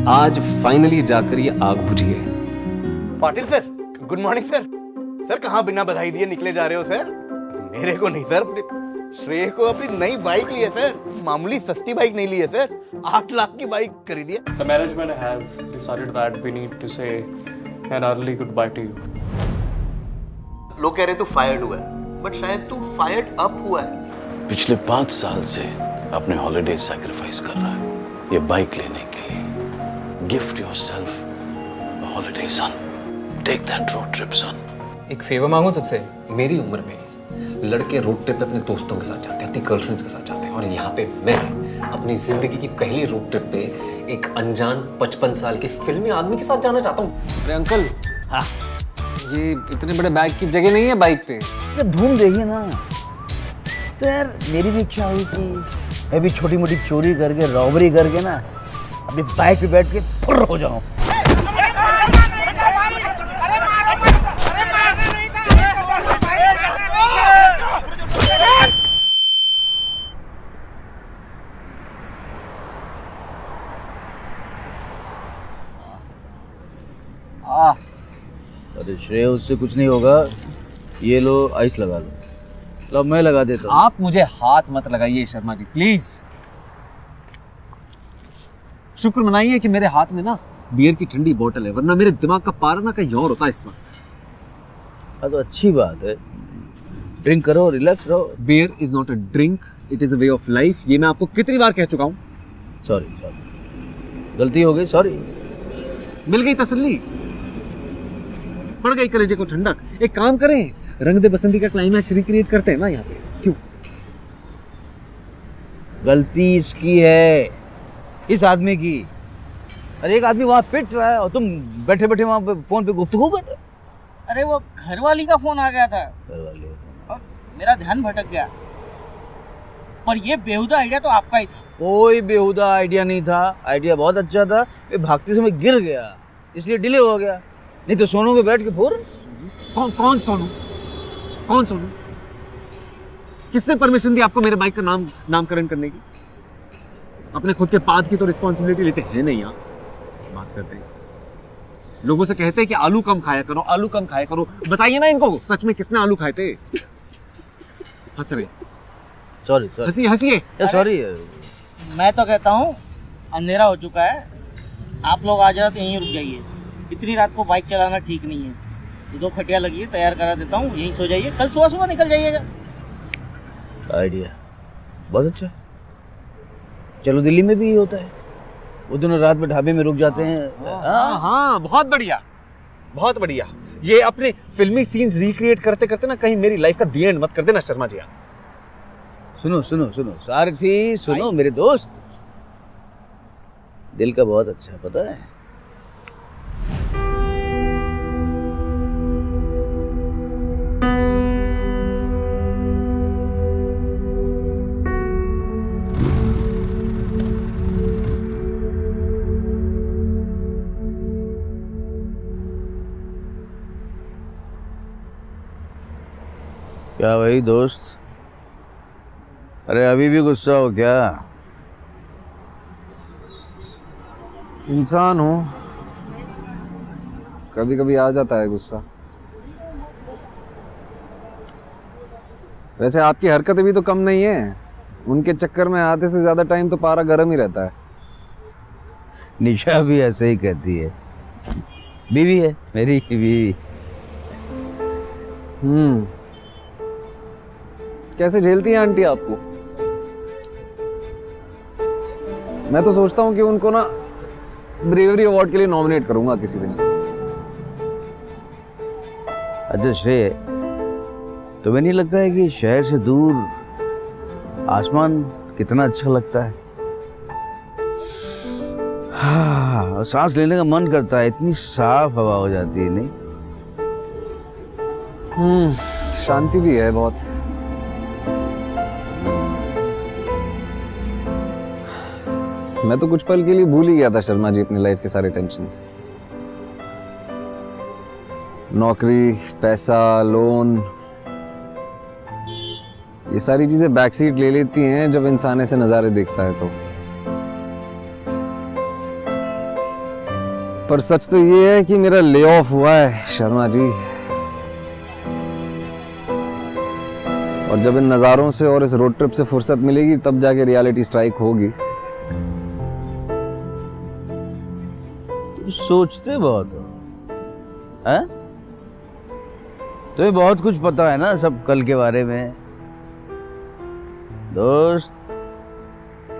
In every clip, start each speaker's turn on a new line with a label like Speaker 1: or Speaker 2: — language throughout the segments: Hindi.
Speaker 1: आज फाइनली जाकर ये आग बुझी है।
Speaker 2: Patil sir, good morning sir. Sir कहाँ बिना बधाई दिए निकले जा रहे हो सर? मेरे को नहीं सर, श्रेय को अपनी नई बाइक ली है सर। मामूली सस्ती बाइक नहीं ली है सर, 8 लाख की बाइक खरीदी है।
Speaker 3: The management has decided that we need to say an early goodbye to you.
Speaker 2: लोग कह रहे तू फायर्ड हुआ है, बट शायद तू फायर्ड अप हुआ है।
Speaker 4: पिछले 5 साल से अपने हॉलिडे सैक्रिफाइस कर रहा है ये बाइक लेने के लिए। Gift yourself a holiday son, take that road trip son.
Speaker 1: एक फेवर मांगो तुझसे। मेरी उम्र में लड़के रोड ट्रिप पे अपने दोस्तों के साथ जाते हैं, अपनी गर्लफ्रेंड्स के साथ जाते हैं, और यहाँ पे मैं अपनी जिंदगी की पहली रोड ट्रिप पे एक अनजान 55 साल के फिल्मी आदमी के साथ जाना चाहता हूँ।
Speaker 5: अरे अंकल, हाँ, ये इतने बड़े बैग की जगह नहीं है बाइक पे।
Speaker 6: जब धूम देगी ना तो यार मेरी भी इच्छा हुई कि मैं भी छोटी मोटी चोरी करके, रॉबरी करके ना अपनी बाइक पे बैठ के फुर्र हो जाऊं। अरे श्रेय, उससे कुछ नहीं होगा। ये लो आइस लगा लो। लो मैं लगा देता हूँ।
Speaker 5: आप मुझे हाथ मत लगाइए शर्मा जी, प्लीज। शुक्र मनाइए कि मेरे हाथ में ना बियर की ठंडी बोतल है, वरना मेरे दिमाग का पारा ना कहीं और होता है इस वक्त।
Speaker 6: हाँ तो अच्छी बात है, ड्रिंक करो, रिलैक्स रहो।
Speaker 5: Beer is not a drink, it is a way of life. ये मैं आपको कितनी बार कह चुका हूँ।
Speaker 6: सॉरी, गलती हो गई, सॉरी।
Speaker 5: मिल गई तसल्ली, पड़ गई कलेजे को ठंडक। एक काम करें, रंग दे बसंती का क्लाइमैक्स रिक्रिएट करते हैं ना यहाँ पे, क्यों?
Speaker 6: गलती इसकी है, इस आदमी की। अरे एक आदमी वहाँ पिट रहा है और तुम बैठे बैठे वहाँ पे फोन पे गुफ्तगू कर रहे हो।
Speaker 7: अरे वो घरवाली का फोन आ गया था और मेरा ध्यान भटक गया। पर ये बेहुदा आइडिया तो आपका ही था।
Speaker 6: कोई बेहुदा आइडिया नहीं था, आइडिया बहुत अच्छा था। ये भागते समय गिर गया इसलिए डिले हो गया, नहीं तो सोनू पे बैठ के फोर।
Speaker 5: कौन सोनू? कौन सोनू? किसने परमिशन दी आपको मेरे बाइक का नामकरण करने की? अपने खुद के पाद की तो रिस्पॉन्सिबिलिटी लेते हैं नहीं। यहाँ बात करते हैं, लोगों से कहते हैं कि आलू कम खाया करो, आलू कम खाया करो। बताइए ना इनको, सच में किसने आलू खाए थे? हंस रहे।
Speaker 6: सॉरी,
Speaker 5: हंसिए।
Speaker 6: सॉरी।
Speaker 7: मैं तो कहता हूँ अंधेरा हो चुका है, आप लोग आज रात यहीं रुक जाइए। इतनी रात को बाइक चलाना ठीक नहीं है। 2 खटिया लगी है, तैयार करा देता हूँ, यहीं सो जाइए। कल सुबह सुबह निकल जाइएगा।
Speaker 6: आइडिया बहुत अच्छा। चलो दिल्ली में भी होता है, वो दोनों रात में ढाबे में रुक जाते हैं।
Speaker 5: हाँ, बहुत बढ़िया, बहुत बढ़िया। ये अपने फिल्मी सीन्स रिक्रिएट करते करते ना कहीं मेरी लाइफ का दी एंड मत कर देना शर्मा जी।
Speaker 6: सुनो सारथी, सुनो मेरे दोस्त, दिल का बहुत अच्छा, पता है। क्या भाई दोस्त, अरे अभी भी गुस्सा हो क्या?
Speaker 5: इंसान हूँ, कभी कभी आ जाता है गुस्सा। वैसे आपकी हरकतें भी तो कम नहीं है, उनके चक्कर में आधे से ज्यादा टाइम तो पारा गर्म ही रहता है।
Speaker 6: निशा भी ऐसे ही कहती है, बीवी है मेरी बीवी।
Speaker 5: कैसे झेलती है आंटी आपको? मैं तो सोचता हूँ कि उनको ना ब्रेवरी अवार्ड के लिए नॉमिनेट करूंगा किसी दिन।
Speaker 6: अच्छा श्रेय, तुम्हें नहीं लगता है कि शहर से दूर आसमान कितना अच्छा लगता है? हाँ, सांस लेने का मन करता है, इतनी साफ हवा हो जाती है, नहीं?
Speaker 5: शांति भी है बहुत। मैं तो कुछ पल के लिए भूल ही गया था शर्मा जी अपनी लाइफ के सारे टेंशन। नौकरी, पैसा, लोन, ये सारी चीजें बैक सीट ले लेती हैं जब इंसान ऐसे नजारे देखता है तो। पर सच तो ये है कि मेरा ले ऑफ हुआ है शर्मा जी। और जब इन नज़ारों से और इस रोड ट्रिप से फुर्सत मिलेगी तब जाके रियलिटी स्ट्राइक होगी।
Speaker 6: तुम सोचते बहुत हो, हैं? तुम्हें बहुत कुछ पता है ना सब कल के बारे में। दोस्त,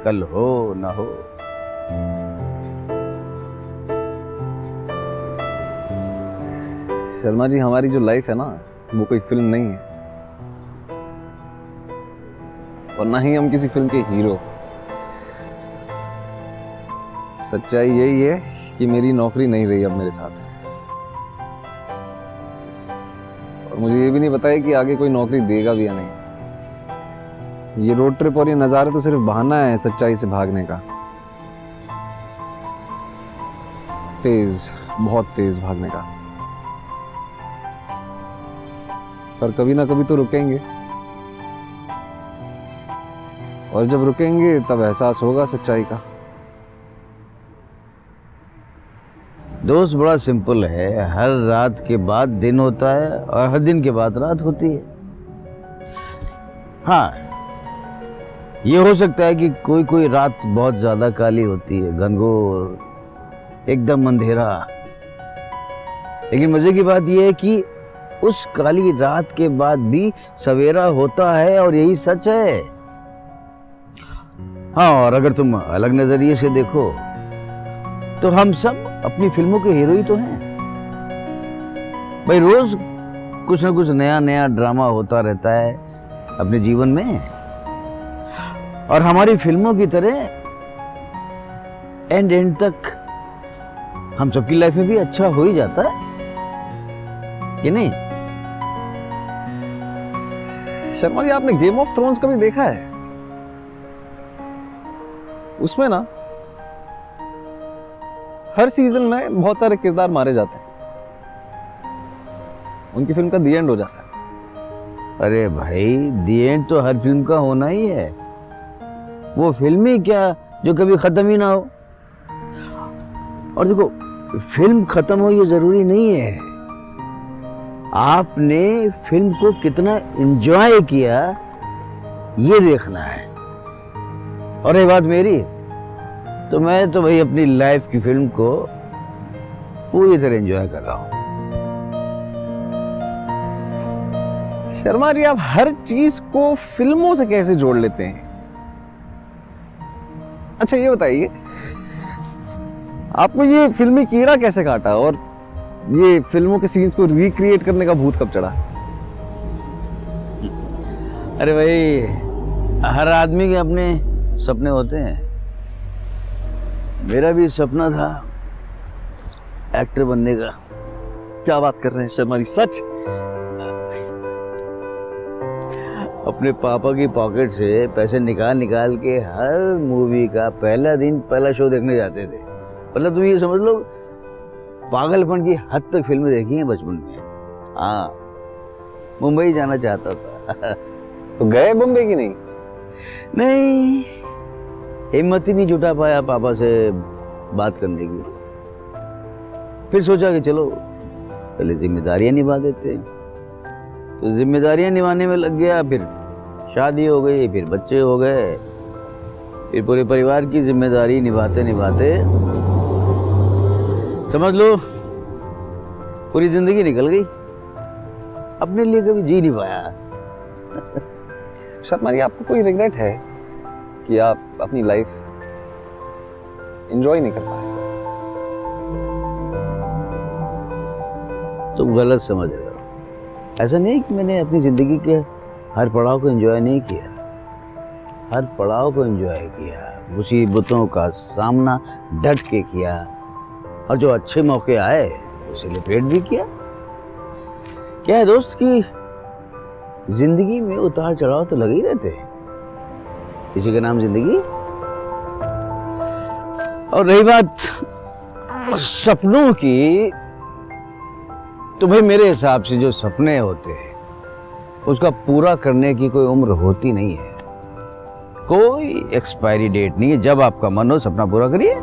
Speaker 6: कल हो ना हो,
Speaker 5: शर्मा जी हमारी जो लाइफ है ना वो कोई फिल्म नहीं है, और ना ही हम किसी फिल्म के हीरो। सच्चाई यही है कि मेरी नौकरी नहीं रही अब मेरे साथ, और मुझे ये भी नहीं पता है कि आगे कोई नौकरी देगा भी या नहीं। ये रोड ट्रिप और ये नज़ारे तो सिर्फ बहाना है सच्चाई से भागने का, तेज, बहुत तेज भागने का। पर कभी ना कभी तो रुकेंगे, और जब रुकेंगे तब एहसास होगा सच्चाई का।
Speaker 6: दोस्त बड़ा सिंपल है, हर रात के बाद दिन होता है और हर दिन के बाद रात होती है। हाँ, ये हो सकता है कि कोई कोई रात बहुत ज्यादा काली होती है, घनघोर, एकदम अंधेरा। लेकिन मजे की बात यह है कि उस काली रात के बाद भी सवेरा होता है, और यही सच है। हाँ, और अगर तुम अलग नजरिए से देखो तो हम सब अपनी फिल्मों के हीरो ही तो हैं भाई। रोज कुछ ना कुछ नया नया ड्रामा होता रहता है अपने जीवन में, और हमारी फिल्मों की तरह एंड तक हम सबकी लाइफ में भी अच्छा हो ही जाता है, कि नहीं?
Speaker 5: शर्मा जी आपने गेम ऑफ थ्रोन्स कभी देखा है? उसमें ना हर सीजन में बहुत सारे किरदार मारे जाते हैं, उनकी फिल्म का दी एंड हो जाता है।
Speaker 6: अरे भाई, दी एंड तो हर फिल्म का होना ही है। वो फिल्म ही क्या जो कभी खत्म ही ना हो। और देखो, फिल्म खत्म हो ये जरूरी नहीं है, आपने फिल्म को कितना एंजॉय किया ये देखना है। और ये बात मेरी, तो मैं तो भाई अपनी लाइफ की फिल्म को पूरी तरह एंजॉय कर रहा हूं।
Speaker 5: शर्मा जी आप हर चीज को फिल्मों से कैसे जोड़ लेते हैं? अच्छा ये बताइए, आपको ये फिल्मी कीड़ा कैसे काटा, और ये फिल्मों के सीन्स को रिक्रिएट करने का भूत कब चढ़ा?
Speaker 6: अरे भाई, हर आदमी के अपने सपने होते हैं। मेरा भी सपना था एक्टर बनने का।
Speaker 5: क्या बात कर रहे हैं शर्मा जी, सच?
Speaker 6: अपने पापा की पॉकेट से पैसे निकाल निकाल के हर मूवी का पहला दिन पहला शो देखने जाते थे। मतलब तुम ये समझ लो, पागलपन की हद तक फिल्में देखी हैं बचपन में। हाँ, मुंबई जाना चाहता था।
Speaker 5: तो गए बम्बई की? नहीं
Speaker 6: नहीं, हिम्मत ही नहीं जुटा पाया पापा से बात करने की। फिर सोचा कि चलो पहले जिम्मेदारियां निभा देते हैं, तो जिम्मेदारियां निभाने में लग गया। फिर शादी हो गई, फिर बच्चे हो गए, फिर पूरे परिवार की जिम्मेदारी निभाते निभाते समझ लो पूरी जिंदगी निकल गई। अपने लिए कभी जी नहीं पाया।
Speaker 5: शर्मा जी आपको कोई रिग्रेट है कि आप अपनी लाइफ एंजॉय नहीं कर पाए?
Speaker 6: तुम गलत समझ रहे हो। ऐसा नहीं कि मैंने अपनी जिंदगी के हर पड़ाव को एंजॉय नहीं किया, हर पड़ाव को एंजॉय किया, मुसीबतों का सामना डट के किया, और जो अच्छे मौके आए उसे लपेट भी किया। क्या है दोस्त कि जिंदगी में उतार चढ़ाव तो लगे ही रहते हैं, इसी का नाम जिंदगी। और रही बात सपनों की, तो भाई मेरे हिसाब से जो सपने होते हैं उसका पूरा करने की कोई उम्र होती नहीं है, कोई एक्सपायरी डेट नहीं है। जब आपका मन हो सपना पूरा करिए।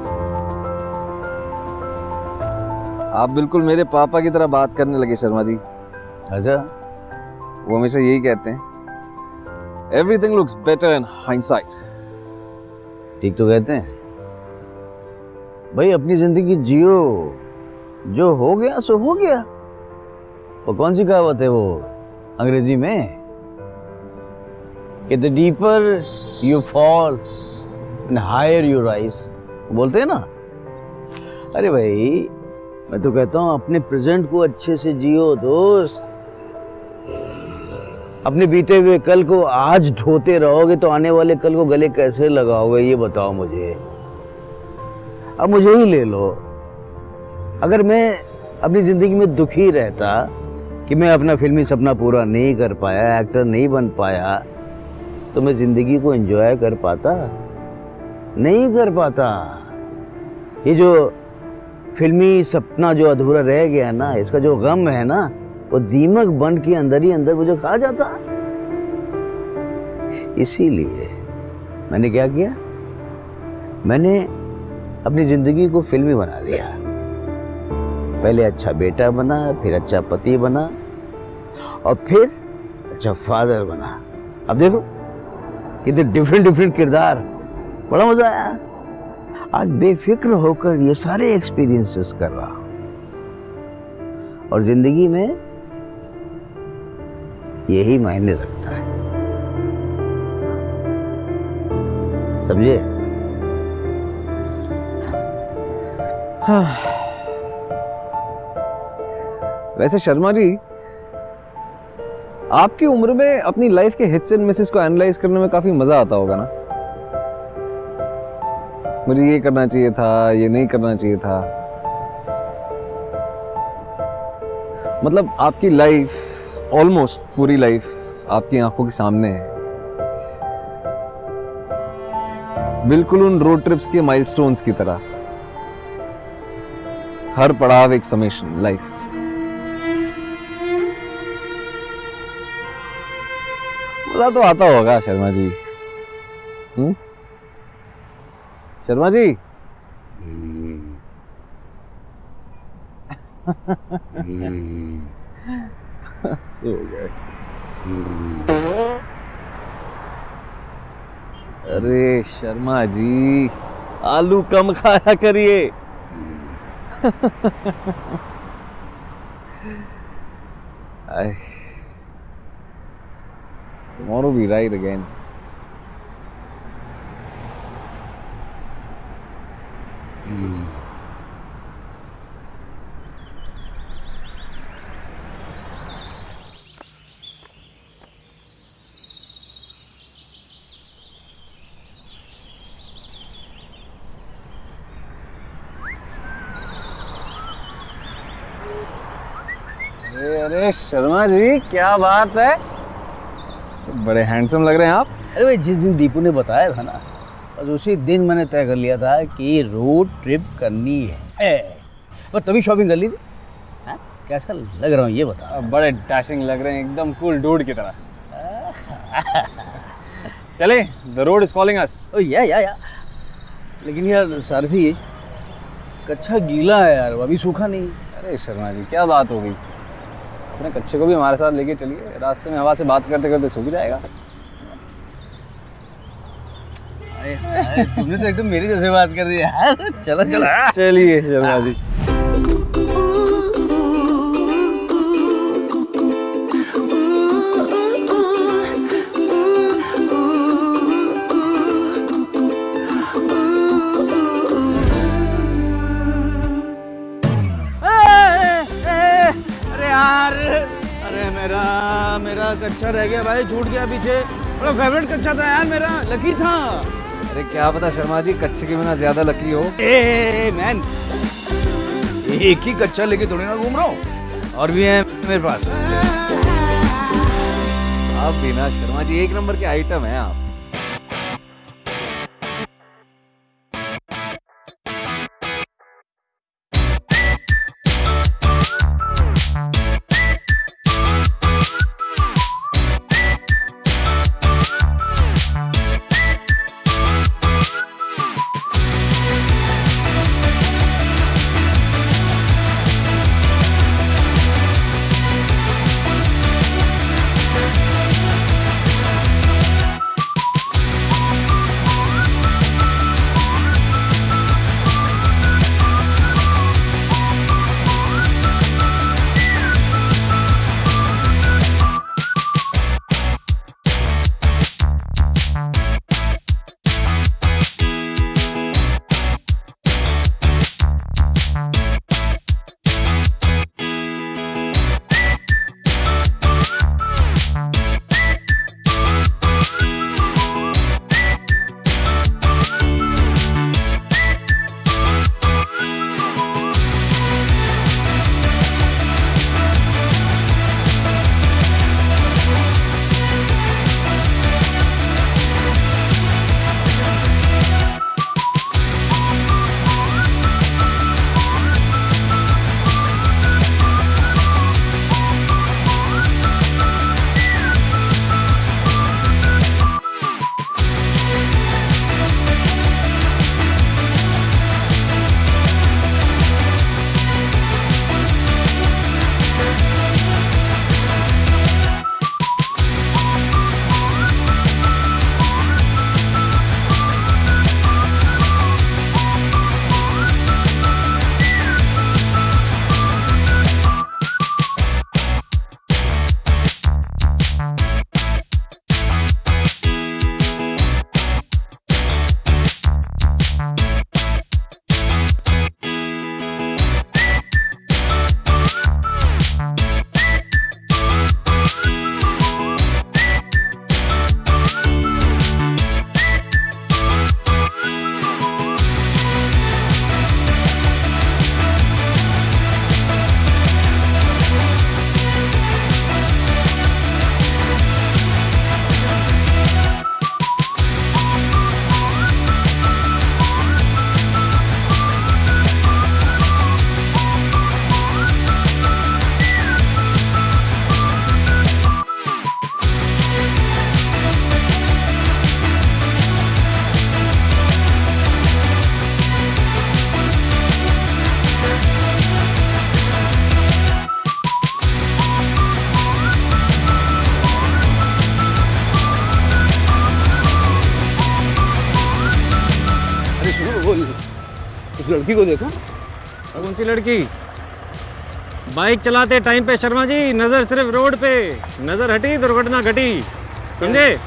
Speaker 5: आप बिल्कुल मेरे पापा की तरह बात करने लगे शर्मा जी।
Speaker 6: अच्छा,
Speaker 5: वो हमेशा यही कहते हैं, everything looks better in hindsight.
Speaker 6: ठीक तो कहते हैं भाई, अपनी जिंदगी जियो, जो हो गया सो हो गया। वो कौन सी कहावत है वो अंग्रेजी में कि the deeper you fall and higher you rise, बोलते हैं ना। अरे भाई, मैं तो कहता हूँ अपने प्रेजेंट को अच्छे से जियो दोस्त। अपने बीते हुए कल को आज ढोते रहोगे तो आने वाले कल को गले कैसे लगाओगे, ये बताओ मुझे। अब मुझे ही ले लो, अगर मैं अपनी जिंदगी में दुखी रहता कि मैं अपना फिल्मी सपना पूरा नहीं कर पाया, एक्टर नहीं बन पाया, तो मैं जिंदगी को एंजॉय कर पाता? नहीं कर पाता। ये जो फिल्मी सपना जो अधूरा रह गया ना, इसका जो गम है ना, वो दीमक बन के अंदर ही अंदर मुझे खा जाता। इसीलिए मैंने क्या किया, मैंने अपनी जिंदगी को फिल्मी बना दिया। पहले अच्छा बेटा बना, फिर अच्छा पति बना, और फिर अच्छा फादर बना। अब देखो कितने डिफरेंट डिफरेंट किरदार, बड़ा मजा आया। आज बेफिक्र होकर ये सारे एक्सपीरियंसेस कर रहा हूं, और जिंदगी में यही मायने रखता है, समझे?
Speaker 5: वैसे शर्मा जी, आपकी उम्र में अपनी लाइफ के हिट्स एंड मिसेस को एनालाइज करने में काफी मजा आता होगा ना। मुझे ये करना चाहिए था, ये नहीं करना चाहिए था। मतलब आपकी लाइफ, ऑलमोस्ट पूरी लाइफ आपकी आंखों के सामने है, बिल्कुल उन रोड ट्रिप्स के माइलस्टोन्स की तरह। हर पड़ाव एक समेशन लाइफ। मजा तो आता होगा शर्मा जी। शर्मा जी, सो गए। अरे शर्मा जी, आलू कम खाया करिए। Tomorrow we ride again. अरे शर्मा जी, क्या बात है, बड़े हैंडसम लग रहे हैं आप।
Speaker 6: अरे भाई, जिस दिन दीपू ने बताया था ना, बस उसी दिन मैंने तय कर लिया था कि रोड ट्रिप करनी है। बस तभी शॉपिंग कर ली थी। हाँ? कैसा लग रहा हूँ ये बता।
Speaker 5: बड़े डैशिंग लग रहे हैं, एकदम कूल डूड की तरह। चले, the road is calling us.
Speaker 6: Oh yeah. लेकिन यार सारथी, कच्चा गीला है यार, अभी सूखा नहीं।
Speaker 5: अरे शर्मा जी, क्या बात हो गई, अपने कच्चे को भी हमारे साथ लेके चलिए, रास्ते में हवा से बात करते करते सूख जाएगा।
Speaker 6: तुमने तो एकदम मेरे जैसे बात कर दी यार। चलो
Speaker 5: चलिए शर्मा जी।
Speaker 6: मेरा कच्चा रह गया भाई, छूट गया पीछे। बड़ा फेवरेट कच्चा था यार मेरा, लकी था।
Speaker 5: अरे क्या पता शर्मा जी, कच्चे के बिना ज्यादा लकी हो।
Speaker 6: मैन, एक ही कच्चा लेके थोड़ी ना घूम रहा हूँ, और भी है मेरे पास।
Speaker 5: आप भी ना शर्मा जी, एक नंबर के आइटम है आप।
Speaker 6: उस लड़की को देखा?
Speaker 5: कौन सी लड़की? बाइक चलाते टाइम पे शर्मा जी नजर सिर्फ रोड पे, नजर हटी दुर्घटना घटी, समझे?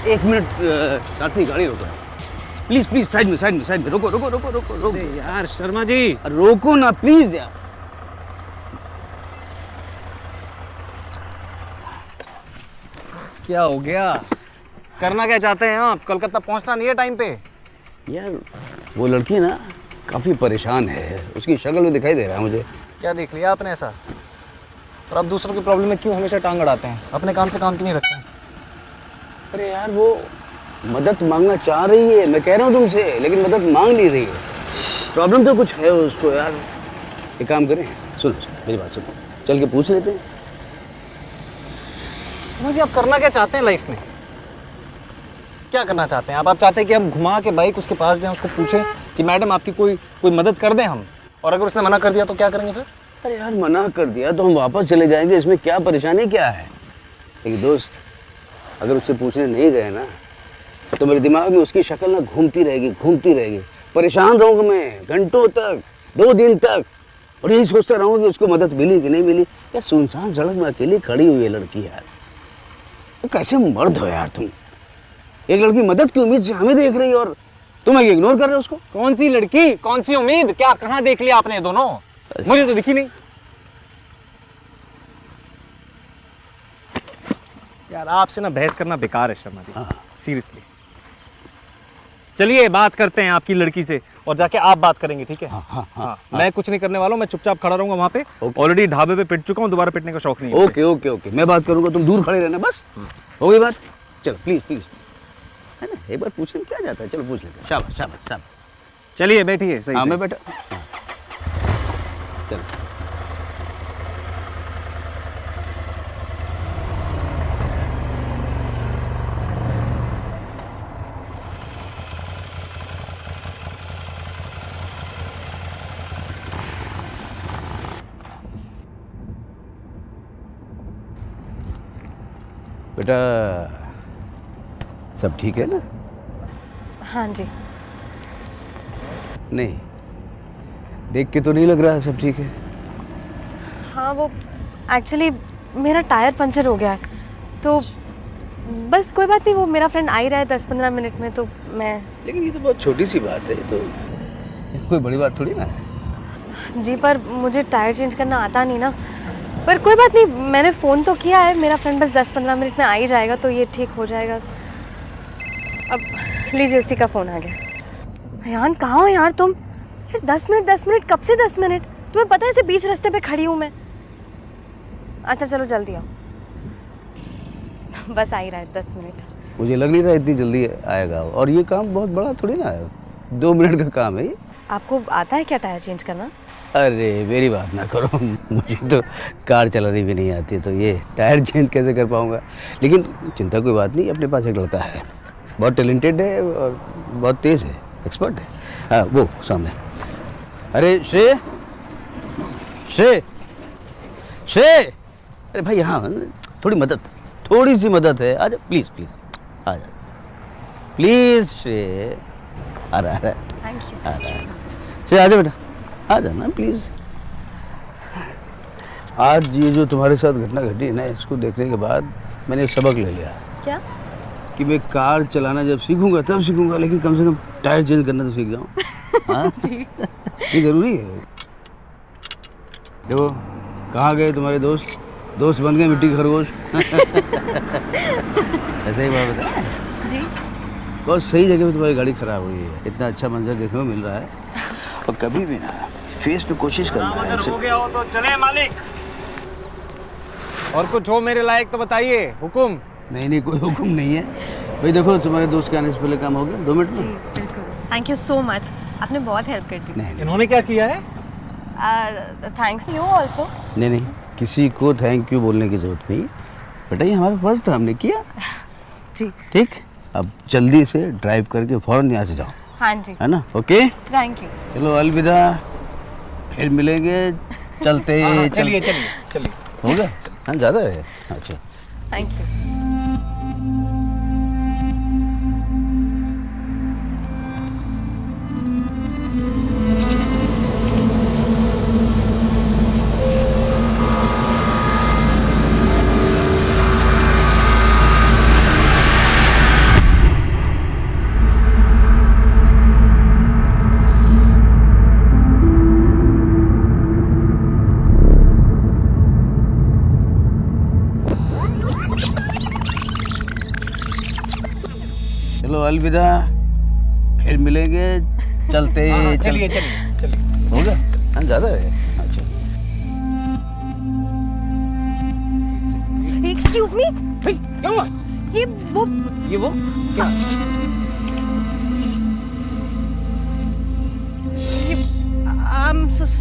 Speaker 6: 1 मिनट साथी, गाड़ी रोको प्लीज प्लीज, साइड में रोको रोको रोको रोको रोको
Speaker 5: यार शर्मा जी
Speaker 6: रोको ना प्लीज यार।
Speaker 5: क्या हो गया? करना क्या चाहते हैं आप? कलकत्ता पहुंचना नहीं है टाइम पे?
Speaker 6: यार वो लड़की ना काफी परेशान है, उसकी शक्ल में दिखाई दे रहा है मुझे।
Speaker 5: क्या देख लिया आपने ऐसा? और आप दूसरों की प्रॉब्लम में क्यों हमेशा टांग अड़ाते हैं? अपने काम से काम क्यों नहीं रखते हैं?
Speaker 6: अरे यार वो मदद मांगना चाह रही है, मैं कह रहा हूँ तुमसे, लेकिन मदद मांग नहीं रही है। प्रॉब्लम तो कुछ है उसको यार। एक काम करें, सुनो मेरी बात सुनो, चल के पूछ लेते हैं।
Speaker 5: मुझे आप करना क्या चाहते हैं लाइफ में? क्या करना चाहते हैं आप चाहते हैं कि हम घुमा के बाइक उसके पास जाएं, उसको पूछें कि मैडम आपकी कोई मदद कर दें हम? और अगर उसने मना कर दिया तो क्या करेंगे फिर?
Speaker 6: अरे यार मना कर दिया तो हम वापस चले जाएंगे, इसमें क्या परेशानी क्या है? लेकिन दोस्त अगर उससे पूछने नहीं गए ना तो मेरे दिमाग में उसकी शक्ल ना घूमती रहेगी, परेशान रहूँगा मैं घंटों तक, 2 दिन तक, और यही सोचता रहूँगा कि उसको मदद मिली कि नहीं मिली। यार सुनसान सड़क में अकेली खड़ी हुई है लड़की यार, तो कैसे मर्द हो यार तुम? एक लड़की मदद की उम्मीद से हमें देख रही है और तुम इग्नोर कर रहे हो उसको।
Speaker 5: कौन सी लड़की, कौन सी उम्मीद? क्या कहाँ देख लिया आपने दोनों? मुझे तो दिखी नहीं यार। आपसे ना बहस करना बेकार है शर्मा जी, सीरियसली। चलिए बात करते हैं आपकी लड़की से, और जाके आप बात करेंगे, ठीक है? हाँ। मैं कुछ नहीं करने वाला हूँ, मैं चुपचाप खड़ा रहूंगा वहाँ पे। ऑलरेडी ढाबे पे पिट चुका हूँ, दोबारा पिटने का शौक नहीं है।
Speaker 6: ओके मैं बात करूंगा, तुम दूर खड़े रहना बस। हो गई बात? चलो प्लीज है ना, एक बार पूछने क्या जाता है, चलो पूछ लेते हैं। शाबाश।
Speaker 5: चलिए बैठिए। सही
Speaker 6: हाँ
Speaker 5: से।
Speaker 6: मैं बैठा। चलो बेटा, सब ठीक है ना?
Speaker 8: हाँ जी।
Speaker 6: नहीं, देख के तो नहीं लग रहा सब ठीक है।
Speaker 8: हाँ वो एक्चुअली मेरा टायर पंचर हो गया है, तो बस कोई बात नहीं, वो मेरा फ्रेंड आ ही रहा है 10-15 मिनट में, तो मैं।
Speaker 6: लेकिन ये तो बहुत छोटी सी बात है, तो कोई बड़ी बात थोड़ी ना है।
Speaker 8: जी पर मुझे टायर चेंज करना आता नहीं ना, पर कोई बात नहीं, मैंने फ़ोन तो किया है, मेरा फ्रेंड बस 10-15 मिनट में आ ही जाएगा, तो ये ठीक हो जाएगा। अब लीजिए, उसी का फ़ोन आ गया। यार कहाँ हो यार तुम? यार 10 मिनट कब से 10 मिनट? तुम्हें पता है ऐसे बीच रास्ते पे खड़ी हूँ मैं। अच्छा चलो जल्दी आओ, बस आ ही रहा है 10 मिनट।
Speaker 6: मुझे लग नहीं रहा इतनी जल्दी आएगा, और ये काम बहुत बड़ा थोड़ी ना है, 2 मिनट का काम है ये।
Speaker 8: आपको आता है क्या टायर चेंज करना?
Speaker 6: अरे मेरी बात ना करो, मुझे तो कार चलानी भी नहीं आती, तो ये टायर चेंज कैसे कर पाऊँगा? लेकिन चिंता कोई बात नहीं, अपने पास एक लड़का है, बहुत टैलेंटेड है और बहुत तेज़ है, एक्सपर्ट है। हाँ वो सामने। अरे श्रेय, अरे भाई यहाँ थोड़ी सी मदद है, आजा प्लीज़ आजा प्लीज़। श्रेय आ रहा है,
Speaker 8: थैंक यू।
Speaker 6: आ रहा है। श्रेय आजा बेटा, आ जाना प्लीज़। आज ये जो तुम्हारे साथ घटना घटी है ना, इसको देखने के बाद मैंने एक सबक ले लिया।
Speaker 8: क्या?
Speaker 6: कि मैं कार चलाना जब सीखूंगा तब सीखूंगा, लेकिन कम से कम टायर चेंज करना तो सीख जाऊँ। हाँ ये ज़रूरी है। देखो कहाँ गए तुम्हारे दोस्त बन गए मिट्टी के खरगोश। ऐसा ही बात बता
Speaker 8: जी।
Speaker 6: बहुत सही जगह पे तुम्हारी गाड़ी खराब हुई है, इतना अच्छा मंजर देखने को मिल रहा है, और कभी भी ना फेस पे कोशिश करना है।
Speaker 5: अगर हो गया हो तो चले मालिक, और कुछ हो मेरे लायक तो बताइए। हुकुम?
Speaker 6: नहीं कोई हुक्म नहीं है भाई। देखो तुम्हारे दोस्त के आने से पहले काम हो गया 2 मिनट में।
Speaker 8: थैंक यू सो मच, आपने बहुत हेल्प कर दी।
Speaker 6: नहीं
Speaker 5: इन्होंने क्या किया है?
Speaker 8: Thanks you also.
Speaker 6: नहीं किसी को थैंक यू बोलने की जरूरत नहीं बेटा, ये हमारा फर्ज था, हमने किया।
Speaker 8: जी
Speaker 6: ठीक, अब जल्दी से ड्राइव करके फौरन यहाँ से जाओ।
Speaker 8: हाँ जी,
Speaker 6: है ना? Okay
Speaker 8: thank you.
Speaker 6: चलो अलविदा, फिर मिलेंगे। चलते
Speaker 5: चलिए।
Speaker 6: हो गया? हाँ ज़्यादा है। अच्छा
Speaker 8: थैंक यू।
Speaker 6: चलो अलविदा, फिर मिलेंगे। चलते
Speaker 5: चलिए चलिए चलिए।
Speaker 6: हो गया? हाँ, ज़्यादा है। अच्छा
Speaker 8: एक्सक्यूज मी,
Speaker 5: क्या हुआ?
Speaker 8: ये वो
Speaker 5: क्या?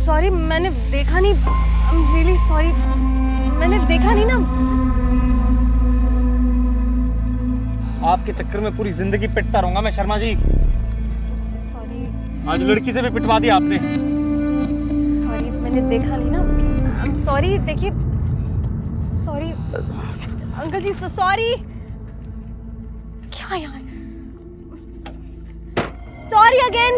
Speaker 8: सॉरी, मैंने देखा नहीं। आई एम रियली सॉरी, मैंने देखा नहीं ना।
Speaker 5: आपके चक्कर में पूरी जिंदगी पिटता रहूंगा मैं शर्मा जी।
Speaker 8: सॉरी
Speaker 5: आज लड़की से भी पिटवा दिया आपने।
Speaker 8: सॉरी, मैंने देखा नहीं ना। I am sorry. देखिए, सॉरी अंकल जी, सॉरी। क्या यार, सॉरी अगेन।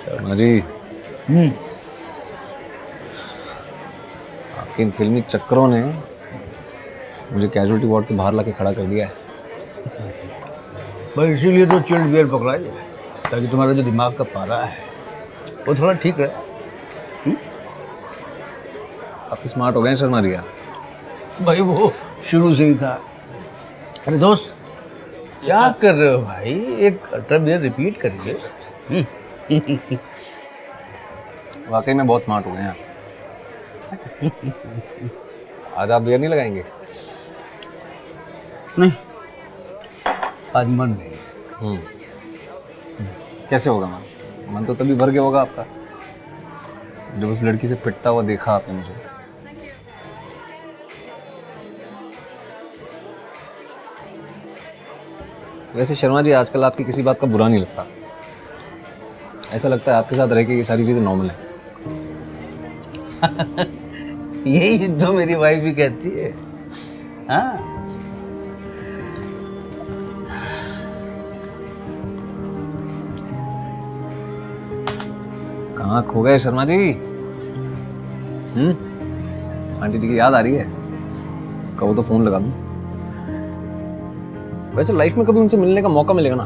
Speaker 1: शर्मा जी, आपके इन फिल्मी चक्करों ने मुझे कैजुअलिटी वार्ड के बाहर लाके खड़ा कर दिया है।
Speaker 6: भाई इसीलिए तो चिल्ड बियर पकड़ाई है, ताकि तुम्हारा जो दिमाग का पारा है वो थोड़ा ठीक रहे।
Speaker 1: काफी स्मार्ट हो गए हैं शर्मा जी आप।
Speaker 6: भाई वो शुरू से ही था। अरे दोस्त, क्या कर रहे हो भाई? एक अल्ट्रा बियर रिपीट करिए।
Speaker 1: वाकई में बहुत स्मार्ट हो गए हैं आप। आज आप बियर नहीं लगाएंगे?
Speaker 6: नहीं, आज मन नहीं।
Speaker 1: कैसे होगा मन? मन तो तभी भर गया होगा आपका जब उस लड़की से पिटता हुआ देखा आपने मुझे। वैसे शर्मा जी, आजकल आपकी किसी बात का बुरा नहीं लगता। ऐसा लगता है आपके साथ रह के ये सारी चीजें नॉर्मल है।
Speaker 6: यही तो मेरी वाइफ भी कहती है। हाँ,
Speaker 1: कहाँ खो गए शर्मा जी? आंटी जी की याद आ रही है? कहो तो फोन लगा दूं। वैसे लाइफ में कभी उनसे मिलने का मौका मिलेगा ना,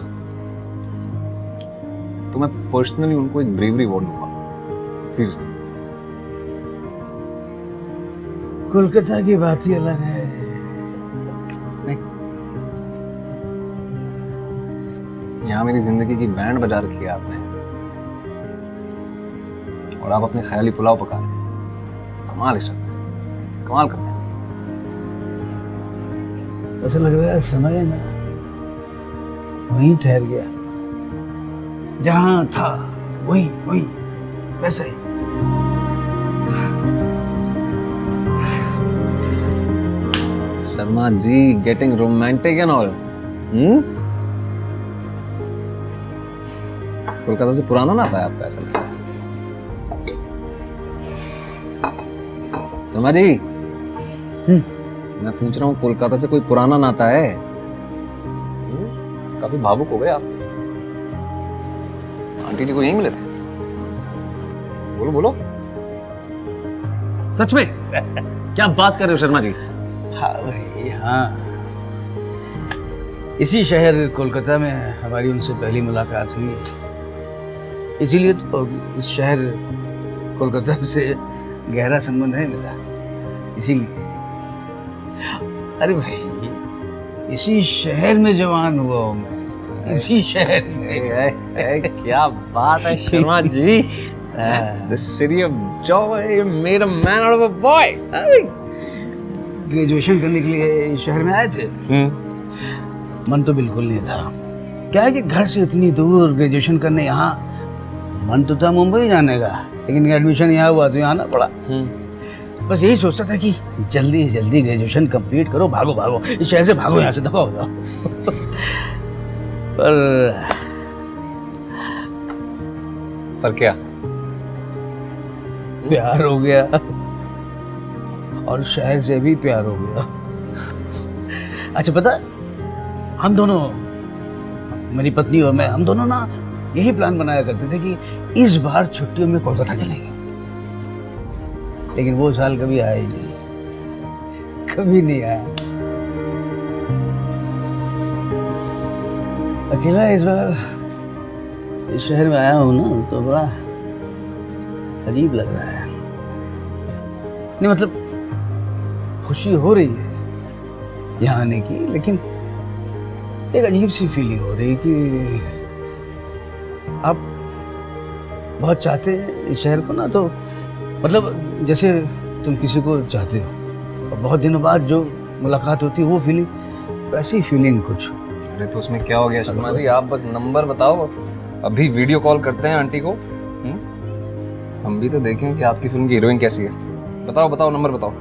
Speaker 1: तो मैं पर्सनली उनको एक ब्रेवरी अवार्ड दूंगा। सीरियसली।
Speaker 6: कोलकाता की बात ही अलग है। नहीं,
Speaker 1: यहाँ मेरी जिंदगी की बैंड बजा रखी है आपने, और आप अपने ख्याली पुलाव पका रहे हैं। कमाल है शर्मा जी, कमाल करते हैं।
Speaker 6: ऐसा लग रहा है समय ना वहीं ठहर गया, जहां था वही वही वैसे ही।
Speaker 1: Sharma ji, getting romantic and all. Kolkata से पुराना ना आता है आपका, ऐसा लगता है। शर्मा जी, मैं पूछ रहा हूँ कोलकाता से कोई पुराना नाता है? काफी भावुक हो गए आप। आंटी जी को यहीं मिले थे? बोलो बोलो, सच में क्या बात कर रहे हो शर्मा जी?
Speaker 6: हाँ भाई हाँ, इसी शहर कोलकाता में हमारी उनसे पहली मुलाकात हुई है, इसीलिए तो इस शहर कोलकाता से गहरा संबंध है मेरा, इसीलिए। अरे भाई इसी शहर में जवान हुआ हूँ मैं, इसी शहर में।
Speaker 1: क्या बात है Sharma ji, The city of joy made a man out of a boy.
Speaker 6: Graduation करने के लिए इस शहर में आए थे। मन तो बिल्कुल नहीं था, क्या है कि घर से इतनी दूर ग्रेजुएशन करने यहाँ, मन तो था मुंबई जाने का, लेकिन एडमिशन यहाँ हुआ तो यहाँ आना पड़ा। बस यही सोचता था कि जल्दी से जल्दी ग्रेजुएशन कंप्लीट करो, भागो भागो इस शहर से, भागो यहाँ से, दफा हो जाओ।
Speaker 1: पर क्या?
Speaker 6: प्यार हो गया, और शहर से भी प्यार हो गया। अच्छा पता, हम दोनों, मेरी पत्नी और मैं, हम दोनों ना यही प्लान बनाया करते थे कि इस बार छुट्टियों में कोलकाता चलेंगे, लेकिन वो साल कभी आया ही नहीं, कभी नहीं आया। अकेला इस बार इस शहर में आया हूँ ना, तो बड़ा अजीब लग रहा है। नहीं मतलब खुशी हो रही है यहाँ आने की, लेकिन एक अजीब सी फीलिंग हो रही है कि आप बहुत चाहते हैं इस शहर को ना, तो मतलब जैसे तुम किसी को चाहते हो और बहुत दिनों बाद जो मुलाकात होती है वो फीलिंग, वैसी फीलिंग कुछ।
Speaker 1: अरे तो उसमें क्या हो गया शर्मा जी, आप बस नंबर बताओ, अभी वीडियो कॉल करते हैं आंटी को। हम भी तो देखें कि आपकी फिल्म की हीरोइन कैसी है। बताओ बताओ, नंबर बताओ।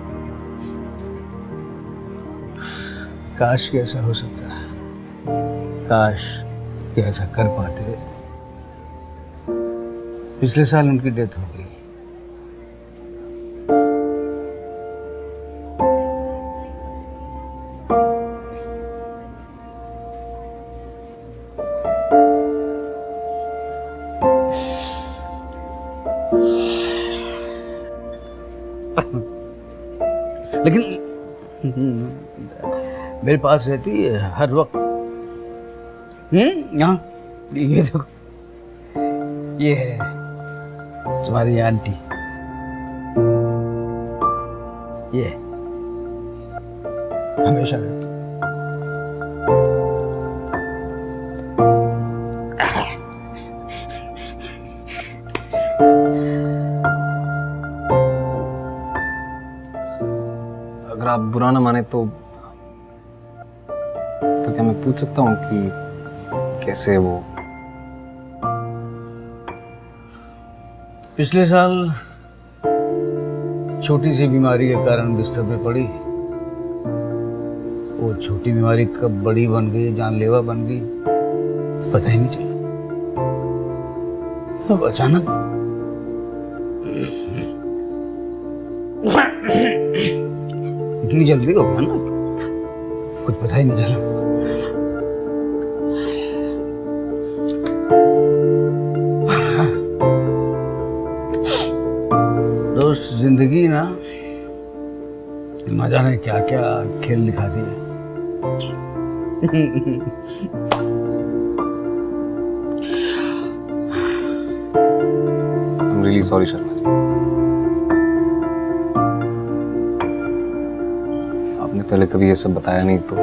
Speaker 6: काश कि ऐसा हो सकता है, काश कि ऐसा कर पाते। पिछले साल उनकी डेथ हो गई। लेकिन मेरे पास रहती है हर वक्त। यहाँ ये देखो, ये है तुम्हारी आंटी, ये हमेशा रहती।
Speaker 1: अगर आप बुरा ना माने तो क्या मैं पूछ सकता हूँ कि कैसे वो?
Speaker 6: पिछले साल छोटी सी बीमारी के कारण बिस्तर पे पड़ी। वो छोटी बीमारी कब बड़ी बन गई, जानलेवा बन गई, पता ही नहीं चला। अब अचानक इतनी जल्दी हो गया ना, कुछ पता ही नहीं चला। दोस्त, जिंदगी ना जाने क्या क्या खेल दिखाती है।
Speaker 1: I'm really sorry Sharma ji, आपने पहले कभी ये सब बताया नहीं तो।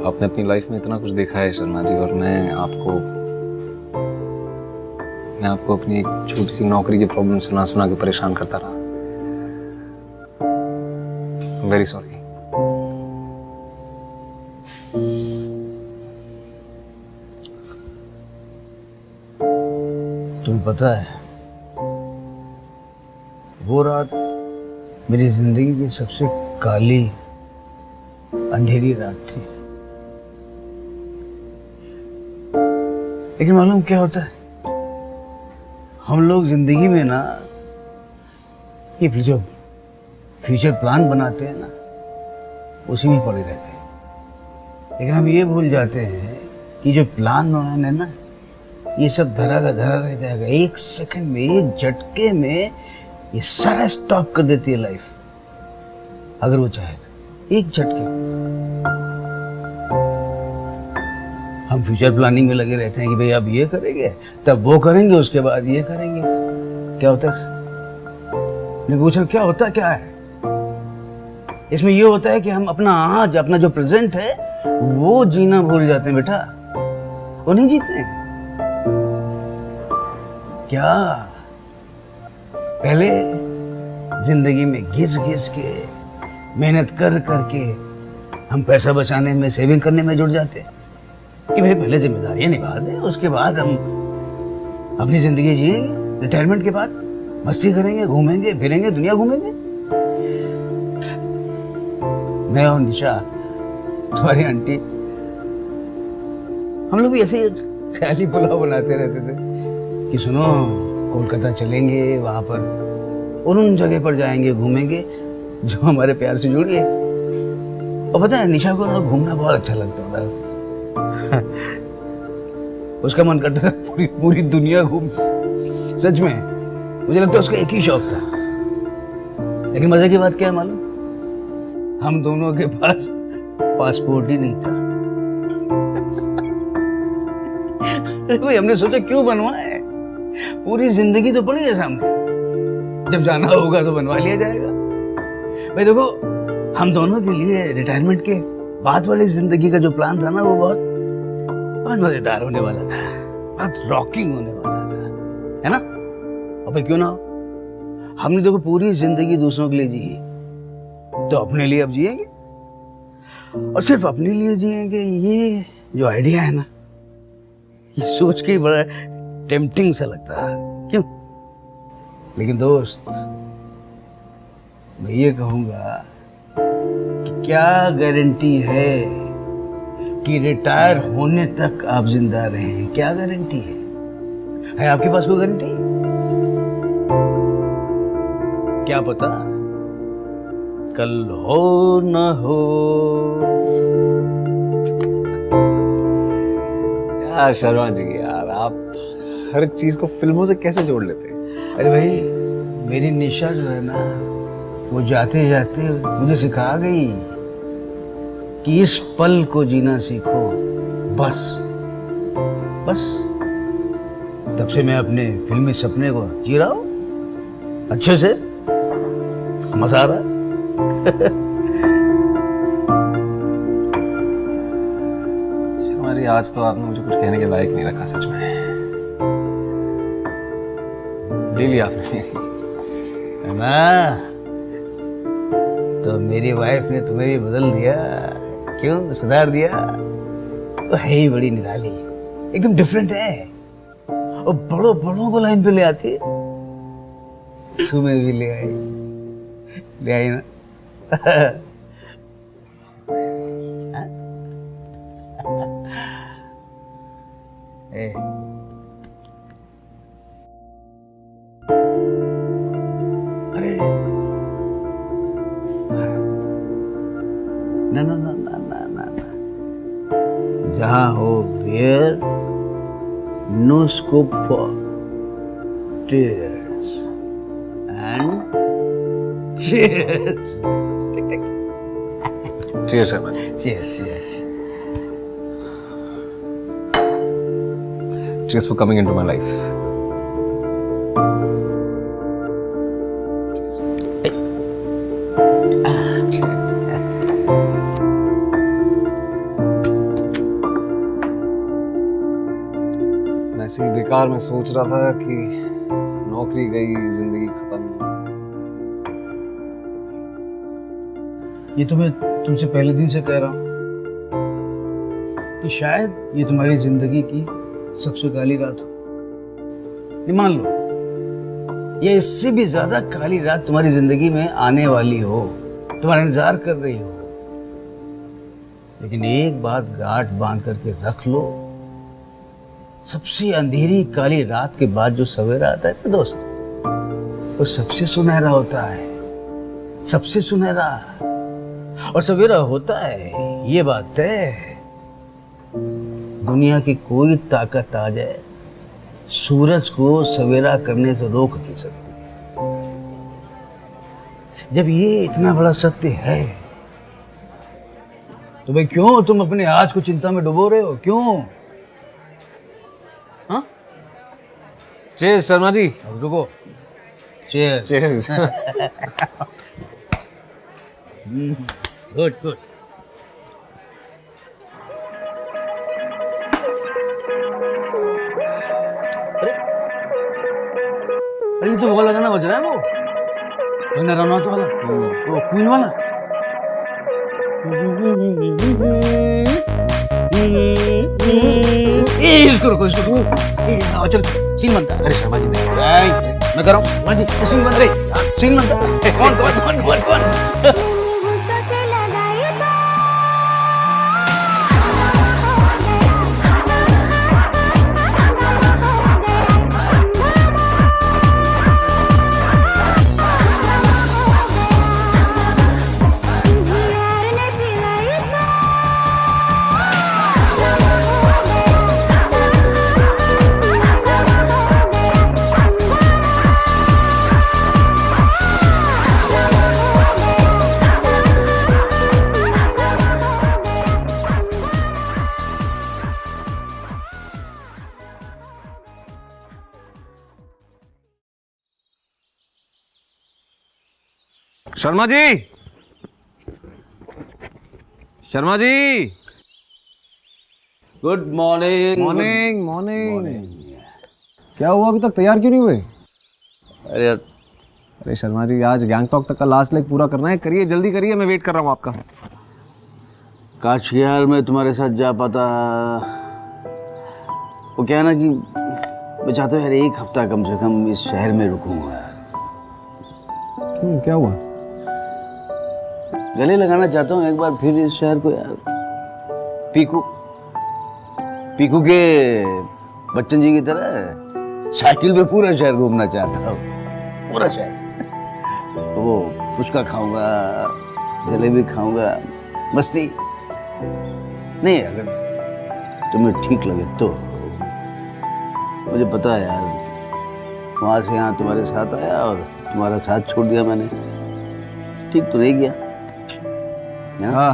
Speaker 1: आपने अपनी लाइफ में इतना कुछ देखा है शर्मा जी, और मैं आपको अपनी एक छोटी सी नौकरी की प्रॉब्लम सुना सुना के परेशान करता रहा। Very sorry.
Speaker 6: तुम्हें पता है, वो रात मेरी जिंदगी की सबसे काली अंधेरी रात थी। लेकिन मालूम क्या होता है, हम लोग जिंदगी में ना ये जो फ्यूचर प्लान बनाते हैं ना, उसी में पड़े रहते हैं। लेकिन हम ये भूल जाते हैं कि जो प्लान बनाने ना, ये सब धरा का धरा रह जाएगा। एक सेकंड में, एक झटके में ये सारा स्टॉप कर देती है लाइफ, अगर वो चाहे तो। एक झटके हम फ्यूचर प्लानिंग में लगे रहते हैं कि भाई अब ये करेंगे, तब वो करेंगे, उसके बाद ये करेंगे। क्या होता है? मैं पूछा क्या होता क्या है इसमें? ये होता है कि हम अपना आज, अपना जो प्रेजेंट है वो जीना भूल जाते हैं बेटा, वो नहीं जीते हैं। क्या पहले जिंदगी में घिस घिस के, मेहनत कर करके हम पैसा बचाने में, सेविंग करने में जुट जाते हैं कि भाई पहले जिम्मेदारियां निभा दें, उसके बाद हम अपनी जिंदगी जिएंगे। रिटायरमेंट के बाद मस्ती करेंगे, घूमेंगे फिरेंगे, दुनिया घूमेंगे। मैं और निशा, तुम्हारी आंटी, हम लोग भी ऐसे ख्याली पुलाव बनाते रहते थे कि सुनो कोलकाता चलेंगे, वहां पर उन जगह पर जाएंगे, घूमेंगे जो हमारे प्यार से जुड़ी है। और पता है निशा को ना घूमना बहुत अच्छा लगता था। उसका मन करता था पूरी दुनिया घूम। सच में मुझे लगता है उसका एक ही शौक था। लेकिन मजे की बात क्या है मालूम? हम दोनों के पास पासपोर्ट ही नहीं था। अरे भाई हमने सोचा क्यों बनवाए, पूरी जिंदगी तो पड़ी है सामने, जब जाना होगा तो बनवा लिया जाएगा। भाई देखो, हम दोनों के लिए रिटायरमेंट के बाद वाली जिंदगी का जो प्लान था ना, वो बहुत मजेदार होने वाला था, बहुत रॉकिंग होने वाला था, है ना? और भाई क्यों ना हो? हमने देखो पूरी जिंदगी दूसरों के लिए जी, तो अपने लिए अब जिएंगे, और सिर्फ अपने लिए जिएंगे। ये जो आइडिया है ना, ये सोच के ही बड़ा टेम्पटिंग सा लगता है, क्यों? लेकिन दोस्त, मैं ये कहूंगा कि क्या गारंटी है कि रिटायर होने तक आप जिंदा रहें? क्या गारंटी है आपके पास कोई गारंटी? क्या पता कल हो न हो।
Speaker 1: यार शर्मा जी, यार आप हर चीज को फिल्मों से कैसे जोड़ लेते हैं?
Speaker 6: अरे भाई, मेरी निशा जो है ना, वो जाते जाते मुझे सिखा गई कि इस पल को जीना सीखो, बस बस। तब से मैं अपने फिल्मी सपने को जी रहा हूं अच्छे से, मजा आ रहा।
Speaker 1: शर्मा जी, आज तो आपने मुझे कुछ कहने के लायक नहीं रखा, सच में। ले लिया आपने
Speaker 6: है ना? तो मेरी वाइफ ने तुम्हें भी बदल दिया, क्यों? सुधार दिया। वो है ही बड़ी निराली, एकदम डिफरेंट है, और बड़ों बड़ों को लाइन पे ले आती, तुम्हें भी ले आई ना? अरे ना ना ना ना ना ना ना, जहाँ हो beer, no scope for tears and cheers.
Speaker 1: Cheers Sharma ji.
Speaker 6: Cheers cheers.
Speaker 1: Cheers for coming into my life. मैं ऐसे ही बेकार में सोच रहा था कि नौकरी गई, जिंदगी खत्म।
Speaker 6: ये तो मैं तुमसे पहले दिन से कह रहा हूं कि शायद ये तुम्हारी जिंदगी की सबसे काली रात हो। नहीं, मान लो ये इससे भी ज्यादा काली रात तुम्हारी जिंदगी में आने वाली हो, तुम्हारा इंतजार कर रही हो। लेकिन एक बात गांठ बांध करके रख लो सबसे अंधेरी काली रात के बाद जो सवेरा आता है ना दोस्त, वो सबसे सुनहरा होता है, सबसे सुनहरा। और सवेरा होता है, ये बात है। दुनिया की कोई ताकत आ जाए, सूरज को सवेरा करने से रोक नहीं सकती। जब ये इतना बड़ा सत्य है, तो भाई क्यों तुम अपने आज को चिंता में डुबो रहे हो? क्यों? हाँ?
Speaker 5: चीयर्स शर्मा जी।
Speaker 6: अब रुको। चीयर्स।
Speaker 5: चीयर्स।
Speaker 6: Good good. अरे ये तो वो वाला गाना बज रहा है, वो कंगना रनौत वाला, वो क्वीन वाला। इसको रुको, इसको रुको। चल सीन बनता है।
Speaker 5: अरे शर्मा जी नहीं,
Speaker 6: मैं कर रहा हूँ। शर्मा जी सीन बन रही, सीन बनता है। कौन कौन कौन कौन कौन?
Speaker 5: Sharma ji, Sharma ji.
Speaker 6: Good morning.
Speaker 5: Morning morning. क्या हुआ, अभी तक तैयार क्यों नहीं हुए?
Speaker 6: अरे यार,
Speaker 5: अरे शर्मा जी, आज गैंगटॉक तक का लास्ट लेग पूरा करना है, करिए जल्दी करिए, मैं वेट कर रहा हूँ आपका।
Speaker 6: काश यार मैं तुम्हारे साथ जा पाता। वो क्या है ना कि मैं चाहता हूँ यार एक हफ्ता कम से कम इस शहर में रुकूंगा यार।
Speaker 5: क्यों, क्या हुआ?
Speaker 6: गले लगाना चाहता हूँ एक बार फिर इस शहर को यार। पीकू पीकू के बच्चन जी की तरह साइकिल पे पूरा शहर घूमना चाहता हूँ, पूरा शहर। वो पुचका खाऊंगा, जलेबी खाऊंगा, मस्ती। नहीं, अगर तुम्हें ठीक लगे तो। मुझे पता है यार, वहाँ से यहाँ तुम्हारे साथ आया और तुम्हारा साथ छोड़ दिया मैंने। ठीक तो नहीं किया?
Speaker 5: हाँ,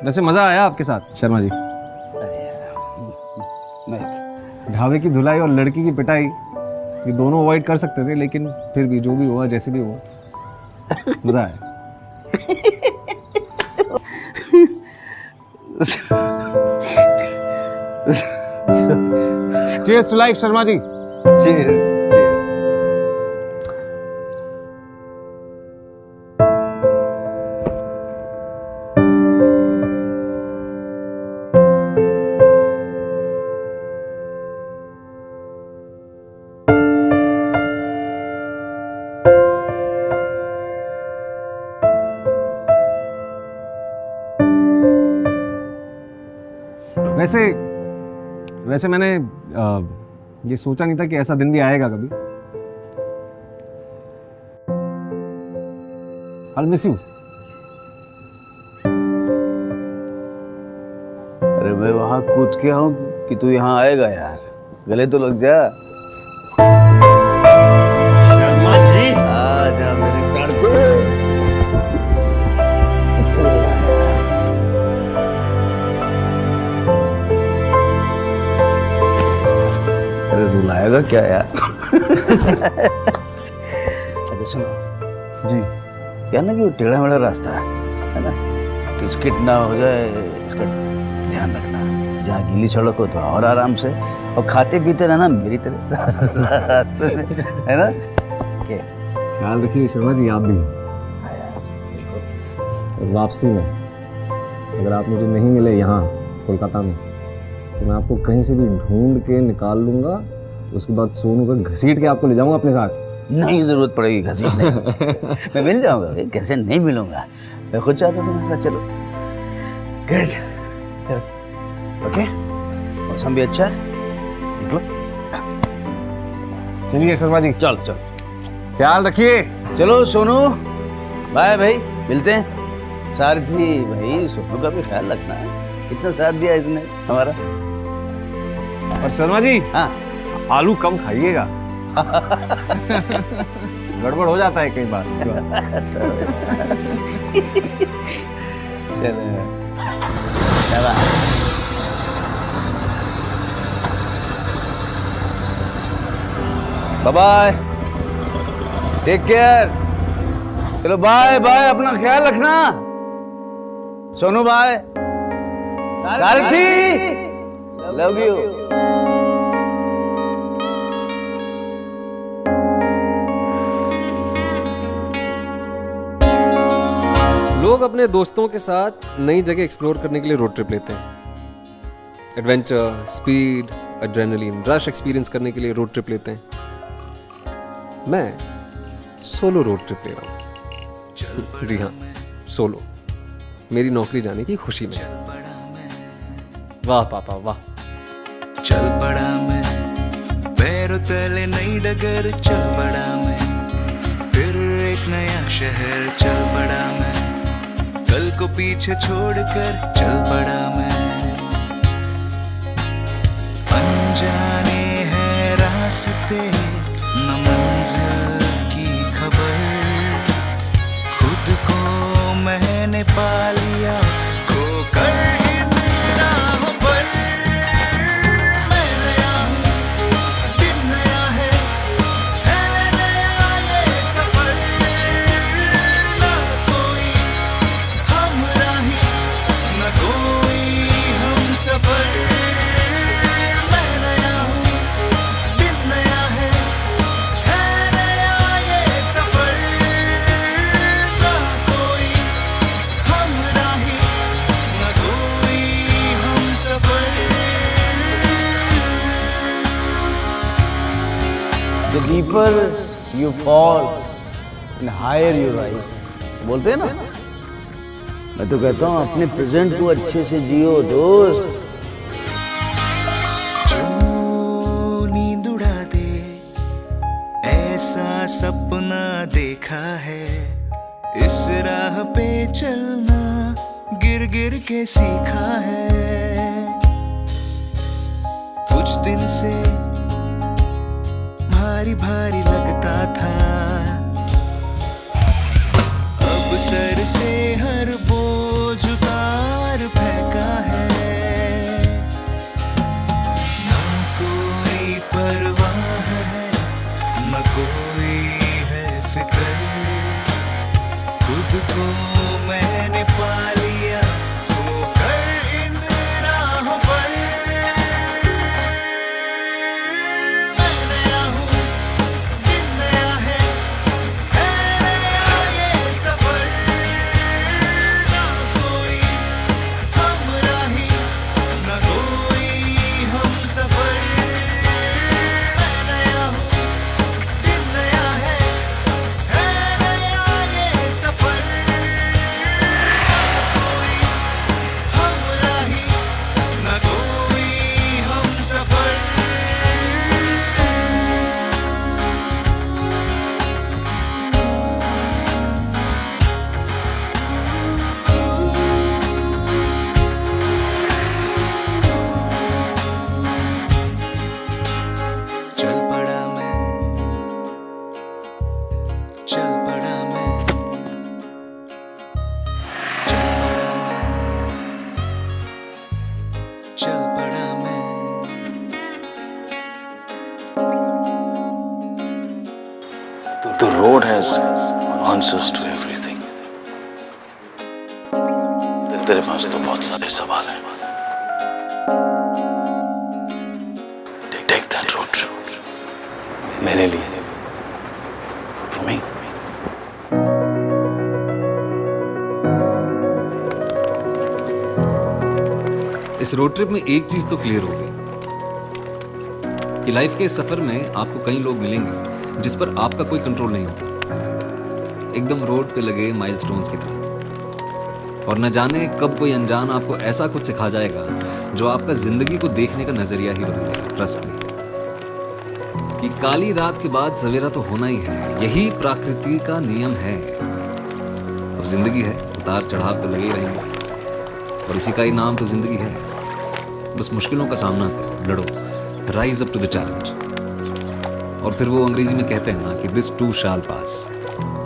Speaker 5: वैसे मजा आया आपके साथ शर्मा जी।
Speaker 6: अरे यार, मैं
Speaker 5: ढाबे की धुलाई और लड़की की पिटाई, ये दोनों अवॉइड कर सकते थे, लेकिन फिर भी जो भी हुआ, जैसे भी हुआ, मजा आया। Cheers to life, Sharma ji.
Speaker 6: Cheers, cheers.
Speaker 5: वैसे मैंने ये सोचा नहीं था कि ऐसा दिन भी आएगा कभी। I'll miss you।
Speaker 6: अरे मैं वहां कूद के आऊं कि तू यहाँ आएगा यार? गले तो लग जा।
Speaker 5: शर्मा जी,
Speaker 6: आ जा मेरे साथ। अरे रुलाएगा क्या यार? अच्छा सुनो
Speaker 5: जी,
Speaker 6: क्या ना कि वो टेढ़ा मेढ़ा रास्ता है ना, तो स्किट ना हो जाए, इसका ध्यान रखना। जहाँ गीली सड़क हो थोड़ा और आराम से, और खाते पीते रहना मेरी तरह रास्ते में, है ना?
Speaker 5: ख्याल रखिए शर्मा जी, आप भी। और वापसी में अगर आप मुझे नहीं मिले यहाँ कोलकाता में, तो मैं आपको कहीं से भी ढूंढ के निकाल लूंगा। उसके बाद सोनू को घसीट के आपको ले जाऊंगा अपने साथ।
Speaker 6: नहीं जरूरत पड़ेगी घसीटने की। मैं मिल जाऊंगा, कैसे नहीं मिलूंगा? मैं खुद चाहता हूँ तुम्हारे साथ। चलो गुड, ओके। मौसम भी अच्छा है, निकलो।
Speaker 5: चलिए शर्मा जी,
Speaker 6: चल चल,
Speaker 5: ख्याल रखिए।
Speaker 6: चलो सोनू, बाय भाई, मिलते हैं। सारथी भाई, सोनू का भी ख्याल रखना है, कितना साथ दिया इसने हमारा।
Speaker 5: और शर्मा जी,
Speaker 6: हाँ
Speaker 5: आलू कम खाइएगा, गड़बड़ हो जाता है कई बार।
Speaker 6: चलो चला। Bye, take care. चलो बाय बाय, अपना ख्याल रखना सोनू भाई। सारथी, लव यू।
Speaker 1: लोग अपने दोस्तों के साथ नई जगह एक्सप्लोर करने के लिए रोड ट्रिप लेते हैं। Adventure, speed, adrenaline rush experience करने के लिए रोड ट्रिप लेते हैं। मैं सोलो रोड ट्रिप ले रहा हूँ। जी हाँ, सोलो, मेरी नौकरी जाने की खुशी में। वाह पापा वाह।
Speaker 9: चल पड़ा मैं, पैरों तले नई डगर, चल पड़ा मैं, फिर एक नया शहर, चल पड़ा मैं, कल को पीछे छोड़कर चल पड़ा मैं। अनजाने हैं रास्ते, न मंजिल की खबर, खुद को मैंने पा लिया खोकर इन राहों पर। मैं नया हूँ, दिन नया है नया ये सफर, ना कोई हमराही, न कोई हम सफर। मैं नया हूँ, दिन नया है नया ये सफर, ना कोई हमराही, न कोई हम सफर।
Speaker 6: The deeper you fall, and higher you rise. बोलते हैं ना, मैं तो कहता हूँ अपने प्रेजेंट को अच्छे से जियो दोस्त।
Speaker 9: जो नींद उड़ा दे, ऐसा सपना देखा है, इस राह पे चलना गिर गिर के सीखा है। कुछ दिन से भारी भारी लगता था, अब सर से हर बोझ उतार फेंका है। ना कोई परवाह है, न कोई है फिक्र, खुद को मैंने पा लिया खोकर इन राहों पर। मैं नया हूँ, दिन नया है नया ये सफर, ना कोई हमराही, न कोई हम सफर। मैं नया हूँ, दिन नया है नया ये सफर, ना कोई हमराही, न कोई हम सफर। चल पड़ा मैं, चल पड़ा मैं, चल पड़ा मैं,
Speaker 4: The road has answers to everything. तेरे पास तो बहुत सारे सवाल हैं। Take that road trip. मेरे लिए, for me.
Speaker 1: इस रोड ट्रिप में एक चीज तो क्लियर हो गई कि लाइफ के इस सफर में आपको कई लोग मिलेंगे जिस पर आपका कोई कंट्रोल नहीं होता, एकदम रोड पे लगे माइलस्टोन्स की तरह। और न जाने कब कोई अनजान आपको ऐसा कुछ सिखा जाएगा जो आपका जिंदगी को देखने का नजरिया ही बदल देगा। ट्रस्ट मी कि काली रात के बाद सवेरा तो होना ही है, यही प्रकृति का नियम है। और जिंदगी है, उतार चढ़ाव तो लगे ही रहेंगे और इसी का ही नाम तो जिंदगी है। बस मुश्किलों का सामना करो, लड़ो, rise up to the challenge. और फिर वो अंग्रेजी में कहते हैं ना कि this too shall pass,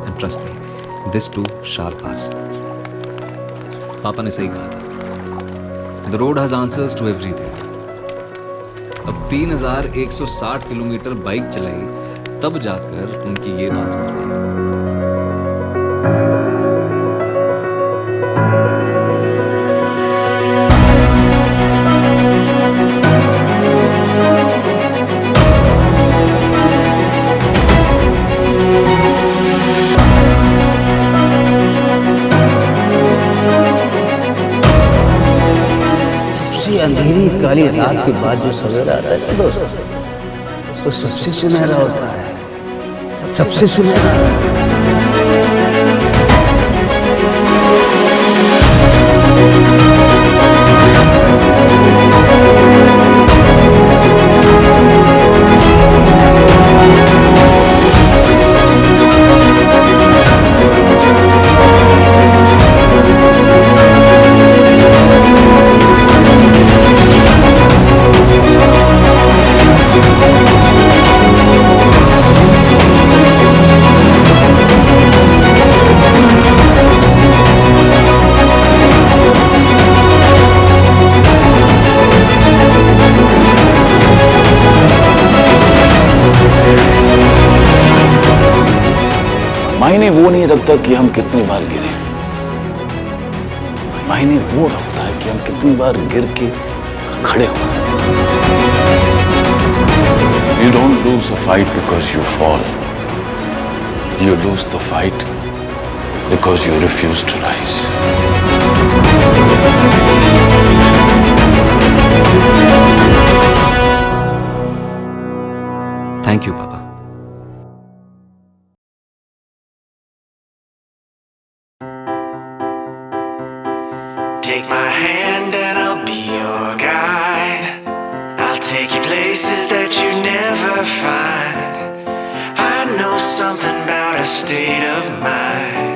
Speaker 1: and trust me this too shall pass. पापा ने सही कहा था, the road has answers to everything. अब 3160 किलोमीटर बाइक चलाई तब जाकर उनकी ये बात समझ में आई।
Speaker 6: अंधेरी काली रात के बाद जो सवेरा आता है दोस्त, तो सबसे सुनहरा होता है, सबसे सुनहरा।
Speaker 4: मायने वो नहीं रखता कि हम कितनी बार गिरे, मायने वो रखता है कि हम कितनी बार गिर के खड़े हो। You don't lose a fight because you fall. You lose the fight because you refuse to rise.
Speaker 1: Thank you, Papa.
Speaker 9: Take my hand and I'll be your guide. I'll take you places that you never find. I know something about a state of mind.